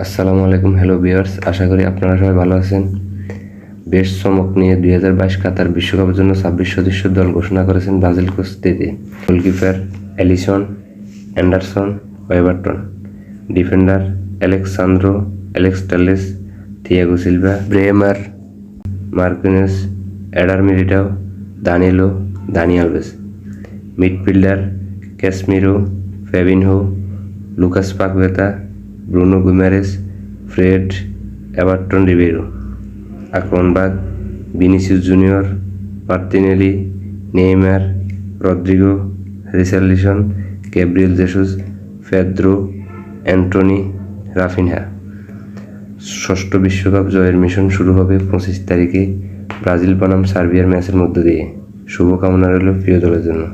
আসসালামু আলাইকুম। Hello viewers, আশা করি আপনারা সবাই ভালো আছেন। বেশ চমক নিয়ে 2022 কাতার বিশ্বকাপের জন্য 26 সদস্যের দল ঘোষণা করেছেন Brazil coach Tite. Goalkeeper Alisson, Anderson ও Everton, defender Alexandro Telles, Thiago Silva, Bremer, Marquinhos, Eder Militao, Dani Alves, midfielder Casemiro, Fabinho, Lucas Paqueta, Bruno Guimaraes, Fred, Everton Ribeiro, আক্রমণভাগ Vinicius Junior, Martinelli, Neymar, Rodrygo, Richarlison, Gabriel Jesus, Pedro, Antony, Raphinha. ষষ্ঠ বিশ্বকাপ জয়ের mission শুরু হবে 25 তারিখে Brazil বনাম সার্বিয়ার ম্যাচের মধ্য দিয়ে। শুভকামনা রইল প্রিয় দলের জন্য।